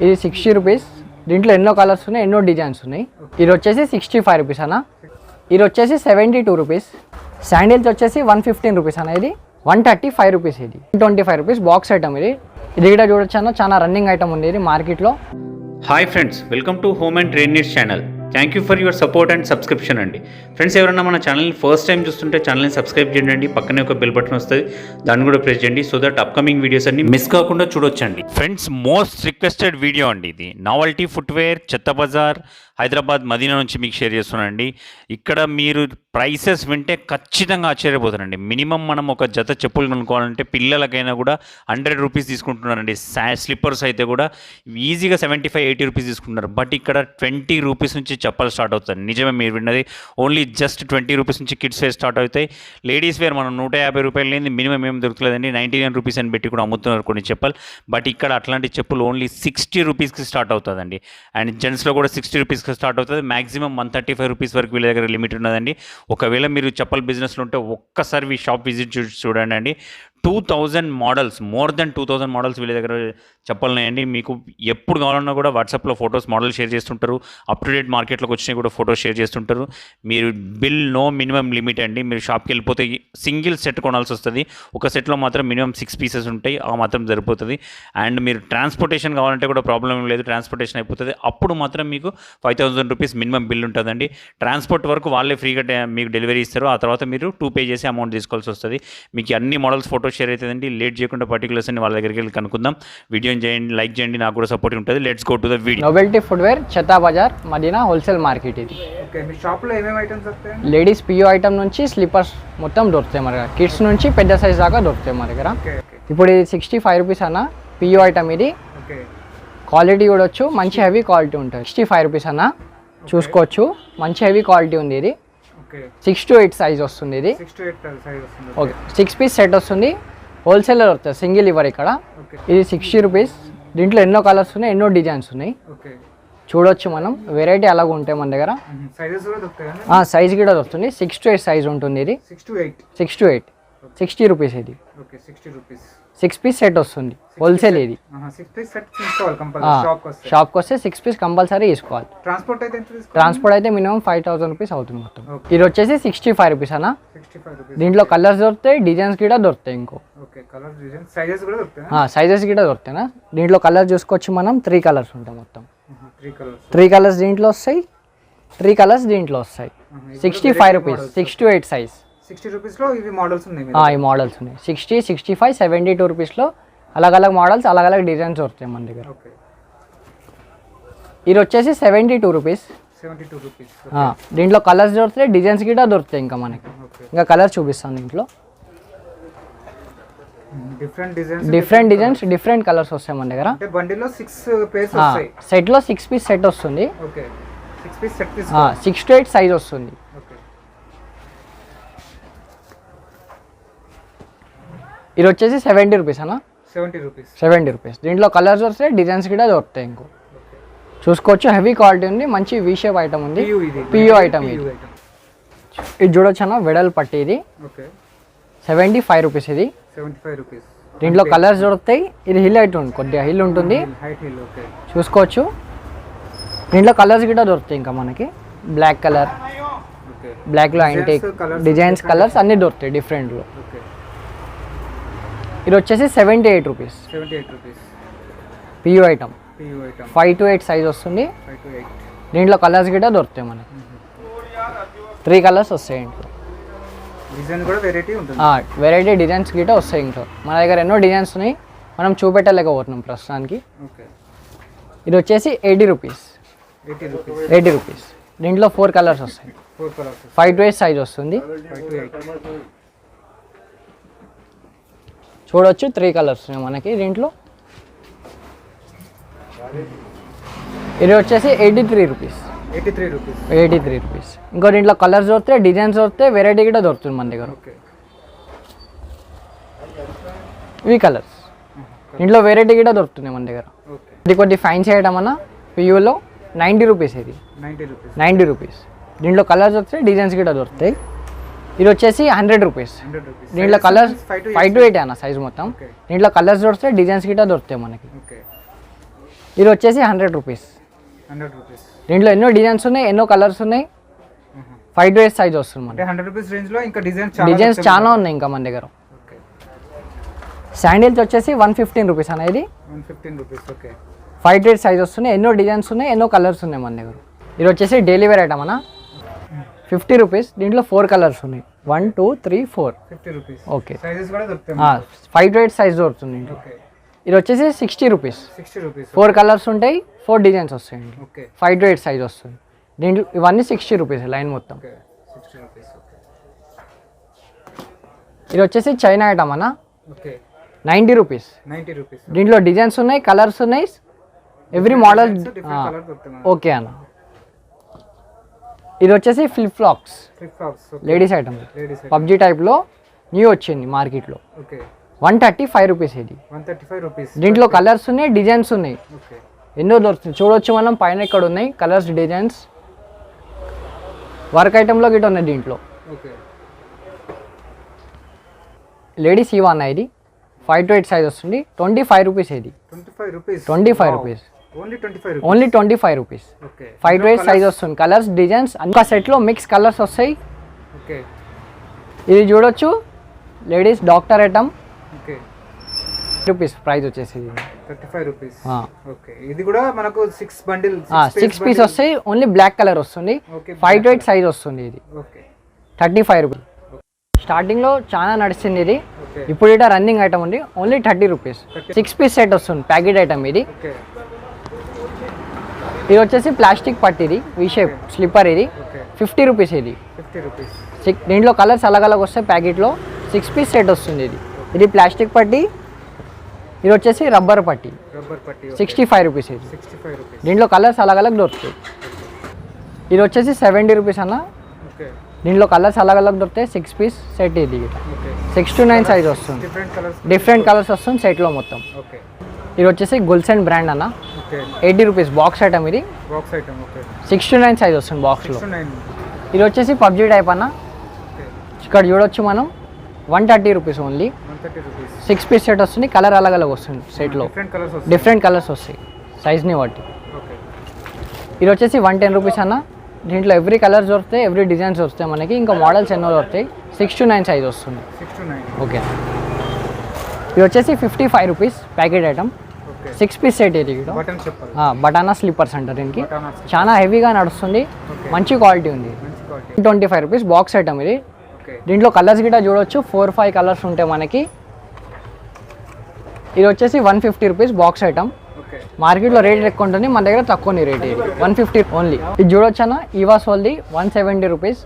ఇది 60 రూపీస్. దీంట్లో ఎన్నో కలర్స్ ఉన్నాయి, ఎన్నో డిజైన్స్ ఉన్నాయి. ఇది వచ్చేసి 65 రూపీస్ అన్న. ఇది వచ్చేసి 72 రూపీస్. శాండిల్స్ వచ్చేసి 115 రూపీస్ అన్న. ఇది 135 రూపీస్. ఇది 25 రూపీస్ బాక్స్ ఐటమ్. ఇది కూడా చూడొచ్చు అన్న, చాలా రన్నింగ్ ఐటమ్ ఉంది ఇది మార్కెట్లో. Hi friends, welcome to home and trade needs channel. Thank you for your support and subscription అండి. ఫ్రెండ్స్, ఎవరైనా మన ఛానల్ని ఫస్ట్ టైం చూస్తుంటే ఛానల్ని సబ్స్క్రైబ్ చేయండి. పక్కనే ఒక బెల్ బటన్ వస్తుంది, దాన్ని కూడా ప్రెస్ చేయండి. సో దట్ అప్కమింగ్ వీడియోస్ అన్ని మిస్ కాకుండా చూడొచ్చండి. ఫ్రెండ్స్, మోస్ట్ రిక్వెస్టెడ్ వీడియో అండి ఇది. నావల్టీ ఫుట్వేర్ చెత్త బజార్ హైదరాబాద్ మదీనా నుంచి మీకు షేర్ చేస్తున్నానండి. ఇక్కడ మీరు ప్రైసెస్ వింటే ఖచ్చితంగా ఆశ్చర్యపోతారండి. మినిమం మనం ఒక జత చెప్పులు కొనుక్కోవాలంటే పిల్లలకైనా కూడా 100 రూపీస్ తీసుకుంటున్నారండి. స్లిప్పర్స్ అయితే కూడా ఈజీగా 75-80 రూపీస్ తీసుకుంటున్నారు. బట్ ఇక్కడ 20 రూపీస్ నుంచి చెప్పలు స్టార్ట్ అవుతాయి. నిజమే మీరు విన్నది. ఓన్లీ జస్ట్ 20 రూపీస్ నుంచి కిడ్స్ వేర్ స్టార్ట్ అవుతాయి. లేడీస్ వేర్ మనం 150 రూపాయలు లేని మినిమం ఏం దొరకలేదండి. 99 రూపీస్ అని పెట్టి కూడా అమ్ముతున్నారు కొన్ని చెప్పలు. బట్ ఇక్కడ అట్లాంటి చెప్పులు ఓన్లీ 60 రూపీస్కి స్టార్ట్ అవుతుందండి. అండ్ జెంట్స్లో కూడా 60 రూపీస్కి స్టార్ట్ అవుతుంది. మ్యాక్సిమం 135 రూపీస్ వరకు వీళ్ళ దగ్గర లిమిట్ ఉన్నదండి. ఒకవేళ మీరు చెప్పల్ బిజినెస్లో ఉంటే ఒక్కసారి ఈ షాప్ విజిట్ చూడండి అండి. 2000 మోడల్స్, మోర్ దెన్ 2000 మోడల్స్ వీళ్ళ దగ్గర చెప్పలున్నాయండి. మీకు ఎప్పుడు కావాలన్నా కూడా వాట్సాప్లో ఫొటోస్ మోడల్ షేర్ చేస్తుంటారు. అప్ టు డేట్ మార్కెట్లోకి వచ్చినాయి కూడా ఫొటోస్ షేర్ చేస్తుంటారు. మీరు బిల్ నో మినిమం లిమిట్ అండి. మీరు షాప్కి వెళ్ళిపోతే సింగిల్ సెట్ కొనాల్సి వస్తుంది. ఒక సెట్లో మాత్రం మినిమం 6 పీసెస్ ఉంటాయి, ఆ మాత్రం సరిపోతుంది. అండ్ మీరు ట్రాన్స్పోర్టేషన్ కావాలంటే కూడా ప్రాబ్లం లేదు, ట్రాన్స్పోర్టేషన్ అయిపోతుంది. అప్పుడు మాత్రం మీకు 5000 రూపీస్ మినిమం బిల్ ఉంటుందండి. ట్రాన్స్పోర్ట్ వరకు వాళ్ళే ఫ్రీగా మీకు డెలివరీ ఇస్తారు. ఆ తర్వాత మీరు 2 పే చేసి అమౌంట్ తీసుకోవాల్సి వస్తుంది. మీకు అన్ని మోడల్స్ ఫోటో షేర్ అవుతుందండి. లేట్ చేయకుండా పర్టికులర్స్ అని వాళ్ళ దగ్గరికి వెళ్ళి కనుక్కుందాం. వీడియోని చేయండి, లైక్ చేయండి, నాకు కూడా సపోర్ట్ ఉంటుంది. Let's go to the video. Novelty footwear చెత్తా బజార్ మదీనా హోల్సేల్ మార్కెట్ ఇది. ఓకే, మీ షాప్లో ఏమేమి ఐటమ్స్ వస్తాయి? లేడీస్ పియో ఐటమ్ నుంచి స్లీపర్స్ మొత్తం దొరుకుతాయి మన దగ్గర. కిడ్స్ నుంచి పెద్ద సైజ్ దాకా దొరుకుతాయి మన దగ్గర. ఇప్పుడు ఇది 65 రూపీస్ అన్న. పియో ఐటమ్ ఇది. క్వాలిటీ కూడా వచ్చు, మంచి హెవీ క్వాలిటీ ఉంటుంది. 65 రూపీస్ అన్న. చూసుకోవచ్చు, మంచి హెవీ క్వాలిటీ ఉంది ఇది. 6 to 8 సైజ్ వస్తుంది ఇది. ఓకే, 6 పీస్ సెట్ వస్తుంది. హోల్సేలర్ వస్తుంది, సింగిల్ ఇవ్వరు ఇక్కడ. ఇది 60 రూపీస్. దీంట్లో ఎన్నో కలర్స్ ఉన్నాయి, ఎన్నో డిజైన్స్ ఉన్నాయి. చూడొచ్చు మనం, వెరైటీ అలాగ ఉంటాయి మన దగ్గర. సైజ్ కూడా దొరుకుతుంది. 6 to 8 సైజ్ ఉంటుంది ఇది. 6 to 8 60 రూపీస్ ఇది. 6 పీస్ సెట్ వస్తుంది, హోల్సేల్ ఇది. షాప్కి వస్తే 6 పీస్ కంపల్సరీ తీసుకోవాలి. ట్రాన్స్పోర్ట్ అయితే మినిమం 5000 రూపీస్ అవుతుంది మొత్తం. ఇది వచ్చేసి 65 రూపీస్ అన్న. దీంట్లో కలర్స్ దొరుకుతాయి, డిజైన్స్ కూడా దొరుకుతాయి. ఇంకో సైజెస్ కూడా దొరుకుతాయి. దీంట్లో కలర్ చూసుకోవచ్చు మనం. 3 కలర్స్ ఉంటాయి మొత్తం. 3 కలర్స్ దీంట్లో వస్తాయి, 3 కలర్స్ దీంట్లో వస్తాయి. 65 రూపీస్, 6 to 8 సైజ్. 60 రూపీస్లో ఇవి మోడల్స్ ఉన్నాయి. ఈ మోడల్స్ ఉన్నాయి. 60, 65, 72 రూపీస్లో అలగ్ మోడల్స్, అలగ్ డిజైన్స్ దొరుకుతాయి మన దగ్గర. ఇది వచ్చేసి 72 రూపీస్. దీంట్లో కలర్స్ దొరుకుతాయి, డిజైన్స్ కూడా దొరుకుతాయి. ఇంకా మనకి ఇంకా కలర్స్ చూపిస్తాను. దీంట్లో డిఫరెంట్ డిజైన్స్, డిఫరెంట్ కలర్స్ వస్తాయి మన దగ్గర. సెట్లో 6 పీస్ సెట్ వస్తుంది. 6 to 8 సైజ్ వస్తుంది. ఇది వచ్చేసి 70 రూపీస్ అన్న. 70 రూపీస్. దీంట్లో కలర్స్ వస్తాయి, డిజైన్స్ కూడా దొరుకుతాయి. ఇంకో చూసుకోవచ్చు, హెవీ క్వాలిటీ ఉంది, మంచి వీ షేప్ ఐటమ్ ఉంది. పియో ఐటమ్ ఇది. ఇది చూడొచ్చు అన్న, వెడల్ పట్టి ఇది. 75 రూపీస్ ఇది. దీంట్లో కలర్స్ దొరుకుతాయి. ఇది హిల్ హైట్ ఉంది, కొద్దిగా హిల్ ఉంటుంది. చూసుకోవచ్చు, దీంట్లో కలర్స్ కూడా దొరుకుతాయి. ఇంకా మనకి బ్లాక్ కలర్, బ్లాక్లో యాంటిక్ డిజైన్స్, కలర్స్ అన్నీ దొరుకుతాయి డిఫరెంట్లో. ఇది వచ్చేసి 78 rupees. Peo item 5 to 8 size వస్తుంది. దీంట్లో కలర్స్ కూడా దొరుకుతాయి మనకి. 3 కలర్స్ వస్తాయి ఇంట్లో. వెరైటీ డిజైన్స్ గిట్ట వస్తాయి ఇంట్లో. మన దగ్గర ఎన్నో డిజైన్స్ ఉన్నాయి, మనం చూపెట్టలేకపోతున్నాం ప్రస్తుతానికి. ఇది వచ్చేసి 80 రూపీస్. 80 రూపీస్. దీంట్లో 4 కలర్స్ వస్తాయి. 5 to 8 సైజ్ వస్తుంది. చూడొచ్చు, 3 కలర్స్ ఉన్నాయి మనకి దీంట్లో. ఇది వచ్చేసి 83 రూపీస్. 83 రూపీస్. ఇంకో దీంట్లో కలర్స్ దొరుకుతాయి, డిజైన్స్ దొరుకుతాయి, వెరైటీ కూడా దొరుకుతుంది మన దగ్గర. ఇవి కలర్స్. దీంట్లో వెరైటీ కూడా దొరుకుతుంది మన దగ్గర. ఇది కొద్ది ఫైన్ చేయడం అన్న. పియూలో 90 రూపీస్. ఇది 90 రూపీస్. దీంట్లో కలర్స్ దొరుకుతాయి, డిజైన్స్ కూడా దొరుకుతాయి. ఇది వచ్చేసి 100 రూపీస్. దీంట్లో కలర్స్ 5 to 8 అన్న సైజ్ మొత్తం. దీంట్లో కలర్స్ దొరుకుతాయి, డిజైన్స్ గిట్లా దొరుకుతాయి మనకి. ఇది వచ్చేసి 100 రూపీస్. 100 రూపీస్. దీంట్లో ఎన్నో డిజైన్స్ ఉన్నాయి, ఎన్నో కలర్స్ ఉన్నాయి. 5 to 8 సైజ్ వస్తుంది అంటే మనకి. 100 రూపీస్ రేంజ్ లో ఇంకా డిజైన్స్ చాలా ఉన్నాయి ఇంకా మన దగ్గర. ఓకే. శాండిల్స్ వచ్చేసి 115 రూపీస్ అన్న. ఇది 115 రూపీస్. ఓకే. 5 to 8 సైజ్ వస్తున్నాయి, ఎన్నో డిజైన్స్ ఉన్నాయి, ఎన్నో కలర్స్ ఉన్నాయి మన దగ్గర. ఇది వచ్చేసి డైలీ వేర్ ఐటమ్ అన్న. 50 రూపీస్. దీంట్లో 4 కలర్స్ ఉన్నాయి. 1 2 3 4. 50 రూపీస్. ఓకే. సైజెస్ కూడా దొరుకుతాయి. 5 to 8 సైజ్ దొరుకుతుంది. ఓకే. ఇది వచ్చేసి 60 రూపీస్. 60 రూపీస్. 4 కలర్స్ ఉంటాయి, 4 డిజైన్స్ వస్తాయండి. ఓకే. 5 to 8 సైజ్ వస్తుంది. దీంట్లో ఇవన్నీ 60 రూపీస్ లైన్ మొత్తం. ఓకే. 60 రూపీస్. ఓకే. ఇది వచ్చేసి చైనా ఐటమ్ అన్న. ఓకే. 90 రూపీస్. 90 రూపీస్. దీంట్లో డిజైన్స్ ఉన్నాయి, కలర్స్ ఉన్నాయి, ఎవ్రీ మోడల్. డిఫరెంట్ కలర్ దొరుకుతాయి. ఓకే అన్న. ఇది వచ్చేసి flip flops, flip flops. Ladies item. Ladies. PUBG టైప్లో న్యూ వచ్చింది మార్కెట్లో. ఓకే. 135 రూపీస్ ఇది. 135 రూపీస్. దీంట్లో కలర్స్ ఉన్నాయి, డిజైన్స్ ఉన్నాయి, ఓకే. ఎన్నో దొరుకుతుంది. చూడొచ్చు మనం పైన ఇక్కడ ఉన్నాయి కలర్స్, డిజైన్స్, వర్క్ ఐటెంలో గిట్ ఉన్నాయి దీంట్లో. ఓకే. లేడీస్ ఇవా అన్న. ఇది 5 to 8 సైజ్ వస్తుంది. 25 రూపీస్ ఇది. 25 rupees. 25 rupees. Only 25 rupees. Only 25 rupees. Okay. 5 to 8 size వస్తుంది. కలర్స్, డిజైన్స్ అన్ని సెట్లో మిక్స్ కలర్స్ వస్తాయి. ఓకే. ఇది చూడొచ్చు ladies doctor item. Okay. Rupees price వచ్చేసి 35 రూపీస్. ఓకే. ఇది కూడా మనకు 6 బండిల్ 6 పీస్ వస్తాయి. ఓన్లీ బ్లాక్ కలర్ వస్తుంది. 5 to 8 సైజ్ వస్తుంది. ఇది ఓకే. 35 రూపీస్. స్టార్టింగ్లో చాలా నడిచింది ఇది. ఓకే. ఇప్పుడు ఇట రన్నింగ్ ఐటమ్ ఉంది. Only 30 rupees. 6 పీస్ సెట్ వస్తుంది, ప్యాకెట్ ఐటమ్ ఇది. ఓకే. ఇది వచ్చేసి ప్లాస్టిక్ పట్టు, ఇది వి షేప్ స్లిప్పర్. ఇది ఓకే. 50 రూపీస్. ఇది 50 రూపీస్. దీంట్లో కలర్స్ అలగ్ వస్తాయి ప్యాకెట్లో. 6 పీస్ సెట్ వస్తుంది. ఇది ప్లాస్టిక్ పట్టి. ఇది వచ్చేసి రబ్బర్ పట్టి. రబ్బర్ పట్టి. 65 రూపీస్. ఇది 65 రూపీస్. దీంట్లో కలర్స్ అలగ్ దొరుకుతాయి. ఇది వచ్చేసి 70 రూపీస్ అన్న. ఓకే. దీంట్లో కలర్స్ అలగ్ దొరుకుతాయి. 6 పీస్ సెట్ ఇది. ఓకే. 6 to 9 సైజ్ వస్తుంది. డిఫరెంట్ కలర్స్ వస్తుంది సెట్లో మొత్తం. ఓకే. ఇది వచ్చేసి గుల్సెన్ బ్రాండ్ అన్న. ఓకే. 80 rupees box item. ఇది box item. Okay. 6 to 9 size వస్తుంది బాక్స్లో. 9. ఇది వచ్చేసి పబ్జీ టైప్ అన్న. ఓకే. ఇక్కడ చూడొచ్చు మనం 130 rupees only. 130 rupees. 6 piece set వస్తుంది. కలర్ అలగ్ వస్తుంది సెట్లో. డిఫరెంట్ కలర్స్ వస్తాయి సైజ్ని బట్టి. ఓకే. ఇది వచ్చేసి 110 రూపీస్ అన్న. దీంట్లో ఎవ్రీ కలర్స్ దొరుకుతాయి, ఎవ్రీ డిజైన్స్ వస్తాయి మనకి. ఇంకా మోడల్స్ ఎన్నో దొరుకుతాయి. 6 to 9 సైజ్ వస్తుంది. 6 to 9. ఓకే. ఇది వచ్చేసి 55 rupees packet item. Okay. 6 piece set ఇది. బటన్ చెప్పాలి. బటానా స్లిప్పర్స్ అంటారు దీనికి. బటానా స్లిప్పర్. చాలా హెవీగా నడుస్తుంది, ఓకే. మంచి క్వాలిటీ ఉంది. మంచి క్వాలిటీ. 25 రూపీస్ బాక్స్ ఐటమ్ ఇది. ఓకే. దీంట్లో కలర్స్ గిట్ట చూడొచ్చు 4-5 కలర్స్ ఉంటాయి మనకి. ఇది వచ్చేసి 150 రూపీస్ బాక్స్ ఐటమ్. ఓకే. మార్కెట్లో రేట్ ఎక్కువ ఉంటుంది, మన దగ్గర తక్కువ రేట్. ఇది 150 ఓన్లీ. ఇది చూడొచ్చన్న ఈవాస్ వాళ్ళది 170 రూపీస్.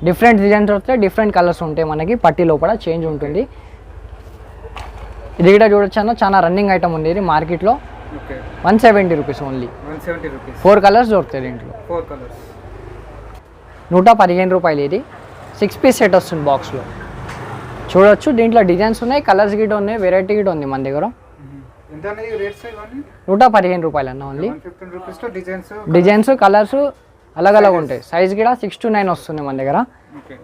డిఫరెంట్ డిజైన్స్ వస్తాయి, డిఫరెంట్ కలర్స్ ఉంటాయి మనకి. పట్టి లోపల చేంజ్ ఉంటుంది. ఇది కూడా చూడొచ్చన్న చాలా రన్నింగ్ ఐటమ్ ఉంది ఇది మార్కెట్లో. Okay. 170 rupees only. 170 rupees. 4 colours దొరుకుతాయి దీంట్లో. 4 కలర్స్. 115 రూపాయలు ఇది. 6 పీస్ సెట్ వస్తుంది బాక్స్లో. చూడొచ్చు దీంట్లో డిజైన్స్ ఉన్నాయి, కలర్స్ గిట్ ఉన్నాయి, వెరైటీ గిట్ ఉంది మన దగ్గర. ఎంత అనేది రేట్స్ ఇవన్నీ? 115 రూపాయలు అన్న ఓన్లీ. 115 రూపీస్ లో డిజైన్స్ కలర్స్ అలగ్ ఉంటాయి. సైజ్ కూడా 6 to 9 వస్తుంది మన దగ్గర. ఓకే.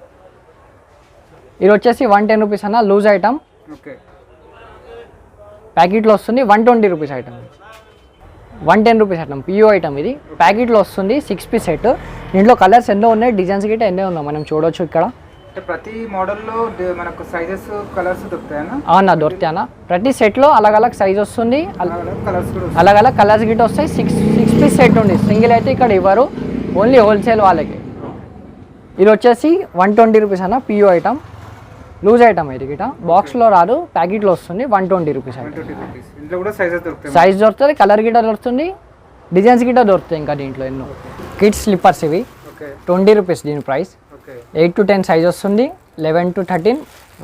ఇది వచ్చేసి 110 రూపీస్ అన్న లూజ్ ఐటమ్. ఓకే. ప్యాకెట్లో వస్తుంది. 120 రూపీస్ ఐటమ్. 110 రూపీస్ ఐటమ్ పియో ఐటమ్. ఇది ప్యాకెట్లో వస్తుంది. 6 పీస్ సెట్. దీంట్లో కలర్స్ ఎన్నో ఉన్నాయి, డిజైన్స్ గిట్ట ఎన్నో ఉన్నాయి, మనం చూడొచ్చు ఇక్కడ. అంటే ప్రతి మోడల్లో మనకు సైజెస్ కలర్స్ దొరుకుతాయన్నా? అవునా, దొరుకుతాయి అన్న. ప్రతి సెట్లో అలగ్ సైజ్ వస్తుంది, కలర్స్ కూడా అలగ్ కలర్స్ గిట్ట వస్తాయి. 6 పీస్ సెట్ ఉంది. సింగిల్ అయితే ఇక్కడ ఇవ్వరు, ఓన్లీ హోల్సేల్ వాళ్ళకి. ఇది వచ్చేసి 120 రూపీస్ అన్న పియో ఐటమ్. లూజ్ ఐటమ్ ఇది గిట. బాక్స్లో రాదు, ప్యాకెట్లో వస్తుంది. 120 రూపీస్ ఐటమ్. 120 రూపీస్. ఇంట్లో కూడా సైజెస్ దొరుకుతాయి. సైజ్ దొరుకుతుంది, కలర్ గిట్ట దొరుకుతుంది, డిజైన్స్ గిట్ట దొరుకుతాయి ఇంకా దీంట్లో ఎన్నో. కిడ్స్ స్లిప్పర్స్ ఇవి. ఓకే. 20 రూపీస్ దీని ప్రైస్. ఓకే. 8 to 10 సైజ్ వస్తుంది. 11 to 13,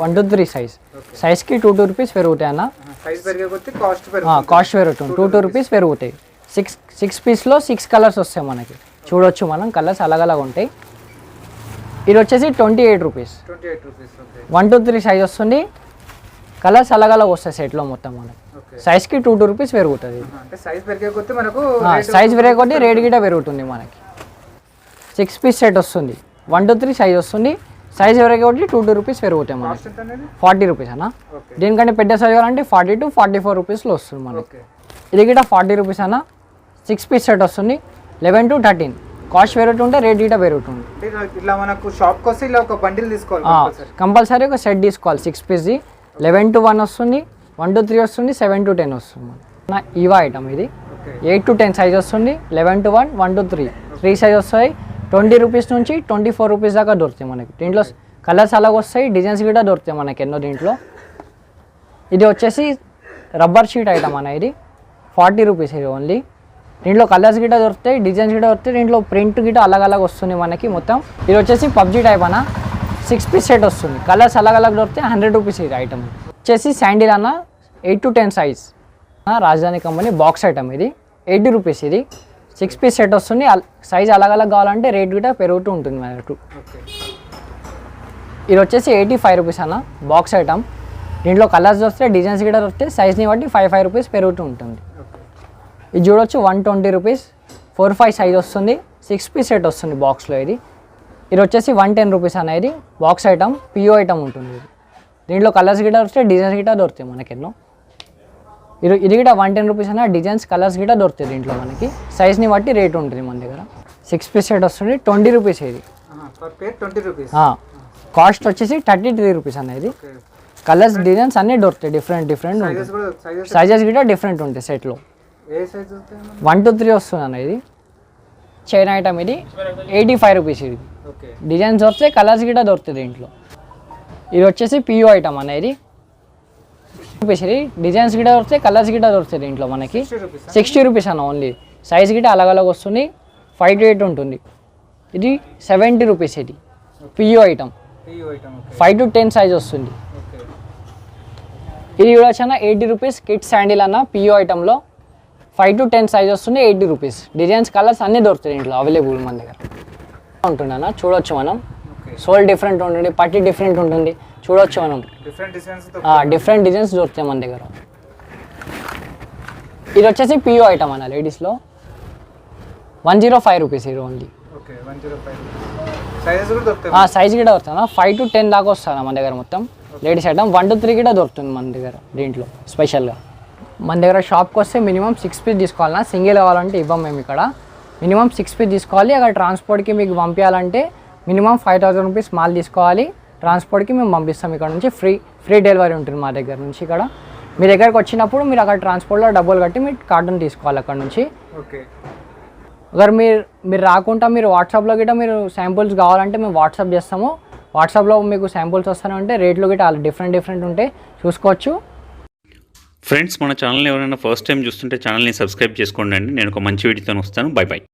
1 to 3 సైజ్. సైజ్కి 2 రూపీస్ పెరుగుతాయి అన్న. సైజ్ పెరిగే కొద్దీ కాస్ట్ పెరుగుతుంది. కాస్ట్ పెరుగుతుంది. 2 రూపీస్ పెరుగుతాయి. 6 పీస్లో 6 కలర్స్ వస్తాయి మనకి. చూడొచ్చు మనం, కలర్స్ అలగ్ ఉంటాయి. ఇది వచ్చేసి 28 rupees. 28 rupees. Okay. 1 to 3 size వస్తుంది. కలర్స్ అలగ్ వస్తాయి సెట్లో మొత్తం మనకి. సైజ్కి 2 రూపీస్ పెరుగుతుంది. అంటే సైజ్ పెరిగే కొద్దీ మనకు సైజ్ పెరిగే కొద్దీ రేట్ గిట్ట పెరుగుతుంది మనకి. 6 పీస్ సెట్ వస్తుంది. 1 to 3 సైజ్ వస్తుంది. సైజ్ పెరిగే కొద్దీ 2 రూపీస్ పెరుగుతాయి మనకి. 40 రూపీస్ అన్న. దీనికంటే పెద్ద సైజ్ కావాలంటే 40 to 44 రూపీస్లో వస్తుంది మనకి. ఇది గిట్ట 40 రూపీస్ అన్న. 6 పీస్ సెట్ వస్తుంది 11 to 13. కాస్ట్ పెరుగుతుంటే రేట్ గిట్ట పెరుగుతుంది. అంటే ఇట్లా మనకు షాప్కి వస్తే ఇలా ఒక బండిల్ తీసుకోవాలి కంపల్సరీ. కంపల్సరీ ఒక సెట్ తీసుకోవాలి 6 పీస్ది. 11 to 1 వస్తుంది, 1 to 3 వస్తుంది, 7 to 10 వస్తుంది. నా ఈవా ఐటమ్ ఇది 8 to 10 సైజ్ వస్తుంది, 11 to 1, 1 to 3 సైజ్ వస్తాయి. 20 రూపీస్ నుంచి 24 రూపీస్ దాకా దొరుకుతాయి మనకి. దీంట్లో కలర్స్ అలాగ వస్తాయి, డిజైన్స్ కూడా దొరుకుతాయి మనకి ఎన్నో దీంట్లో. ఇది వచ్చేసి రబ్బర్ షీట్ ఐటమ్ అన్న, ఇది 40 రూపీస్ ఇది ఓన్లీ. దీంట్లో కలర్స్ గిట్ట దొరుకుతాయి, డిజైన్స్ గిట్ట దొరుకుతాయి, దీంట్లో ప్రింట్ గిట్ట అలాగ వస్తుంది మనకి మొత్తం. ఇది వచ్చేసి పబ్జీ టైప్ అన్న, 6 పీస్ సెట్ వస్తుంది, కలర్స్ అలాగ దొరుకుతాయి. 100 రూపీస్ ఇది ఐటమ్. వచ్చేసి శాండిల్ అన్న 8 to 10 సైజ్, రాజధాని కంపెనీ బాక్స్ ఐటమ్ ఇది 80 రూపీస్. ఇది 6 పీస్ సెట్ వస్తుంది, సైజ్ అలాగ కావాలంటే రేట్ గిట్ట పెరుగుతూ ఉంటుంది మనకు. ఇది వచ్చేసి 85 రూపీస్ అన్న, బాక్స్ ఐటమ్. దీంట్లో కలర్స్ దొరుకుతాయి, డిజైన్స్ గిట్ట దొరుకుతాయి, సైజ్ని బట్టి 5 రూపీస్ పెరుగుతూ ఉంటుంది. ఇది చూడొచ్చు 120 రూపీస్, 4-5 సైజ్ వస్తుంది, 6 పీస్ సెట్ వస్తుంది బాక్స్లో. ఇది వచ్చేసి 110 రూపీస్ అనేది బాక్స్ ఐటమ్, పియో ఐటమ్ ఉంటుంది. దీంట్లో కలర్స్ గిట్ట దొరుకుతాయి, డిజైన్స్ గిట్ట దొరుకుతాయి మనకి ఎన్నో. ఇది కూడా 110 రూపీస్ అన్న, డిజైన్స్ కలర్స్ గిట్ట దొరుకుతాయి దీంట్లో మనకి, సైజ్ని బట్టి రేట్ ఉంటుంది మన దగ్గర. 6 పీస్ సెట్ వస్తుంది, 20 రూపీస్ ఇది. కాస్ట్ వచ్చేసి 33 రూపీస్ అనేది. కలర్స్ డిజైన్స్ అన్నీ దొరుకుతాయి, డిఫరెంట్ సైజెస్ గిట్ట డిఫరెంట్ ఉంటాయి సెట్లో. 1 to 3 వస్తుంది అన్న. ఇది చైన్ ఐటమ్, ఇది 85 రూపీస్. ఇది డిజైన్స్ దొరుకుతాయి, కలర్స్ గిట్ట దొరుకుతాయి దీంట్లో. ఇది వచ్చేసి పియో ఐటమ్ అనేది రూపీస్. ఇది డిజైన్స్ గిట్ట దొరుకుతాయి, కలర్స్ గిట్ట దొరుకుతాయి దీంట్లో మనకి. 60 రూపీస్ అన్న ఓన్లీ. సైజ్ గిట్ట అలాగ వస్తుంది, 5 to 8 ఉంటుంది. ఇది 70 రూపీస్. ఇది పియో ఐటమ్, 5 to 10 సైజ్ వస్తుంది. ఇది కూడా చాలా 80 రూపీస్. కిడ్ శాండిల్ అన్న పియో ఐటంలో 5 to 10 సైజ్ వస్తుంది, 80 రూపీస్. డిజైన్స్ కలర్స్ అన్నీ దొరుకుతాయి దీంట్లో అవైలబుల్ మన దగ్గర ఉంటుంది అన్న. చూడొచ్చు మనం, సోల్ డిఫరెంట్ ఉంటుంది, పట్టి డిఫరెంట్ ఉంటుంది. చూడొచ్చు మనం, డిఫరెంట్ డిజైన్స్ దొరుకుతాయి మన దగ్గర. ఇది వచ్చేసి పియో ఐటమ్ అన్న, లేడీస్లో 105 రూపీస్. ఇది ఓన్లీ సైజ్ కూడా దొరుకుతుంది 5 to 10 దాకా వస్తుంది మన దగ్గర మొత్తం. లేడీస్ ఐటమ్ 1 to 3 కూడా దొరుకుతుంది మన దగ్గర దీంట్లో స్పెషల్గా. మన దగ్గర షాప్కి వస్తే మినిమం 6 పీస్ తీసుకోవాలన్నా, సింగిల్ కావాలంటే ఇవ్వం మేము ఇక్కడ. మినిమం 6 పీస్ తీసుకోవాలి. అక్కడ ట్రాన్స్పోర్ట్కి మీకు పంపించాలంటే మినిమం 5000 రూపీస్ మాల్ తీసుకోవాలి. ట్రాన్స్పోర్ట్కి మేము పంపిస్తాం ఇక్కడ నుంచి. ఫ్రీ డెలివరీ ఉంటుంది మా దగ్గర నుంచి. ఇక్కడ మీ దగ్గరకు వచ్చినప్పుడు మీరు అక్కడ ట్రాన్స్పోర్ట్లో డబ్బులు కట్టి మీరు కార్టూన్ తీసుకోవాలి అక్కడ నుంచి. అगर మీరు రాకుండా మీరు వాట్సాప్లో గిట్ట మీరు శాంపుల్స్ కావాలంటే మేము వాట్సాప్ చేస్తాము. వాట్సాప్లో మీకు శాంపుల్స్ వస్తానంటే రేట్లు గిట్ట డిఫరెంట్ ఉంటాయి, చూసుకోవచ్చు. ఫ్రెండ్స్, మన ఛానల్ ఎవరైనా ఫస్ట్ టైం చూస్తుంటే ఛానల్ని సబ్స్క్రైబ్ చేసుకోండి. నేను ఒక మంచి వీడియోతో వస్తాను. బై.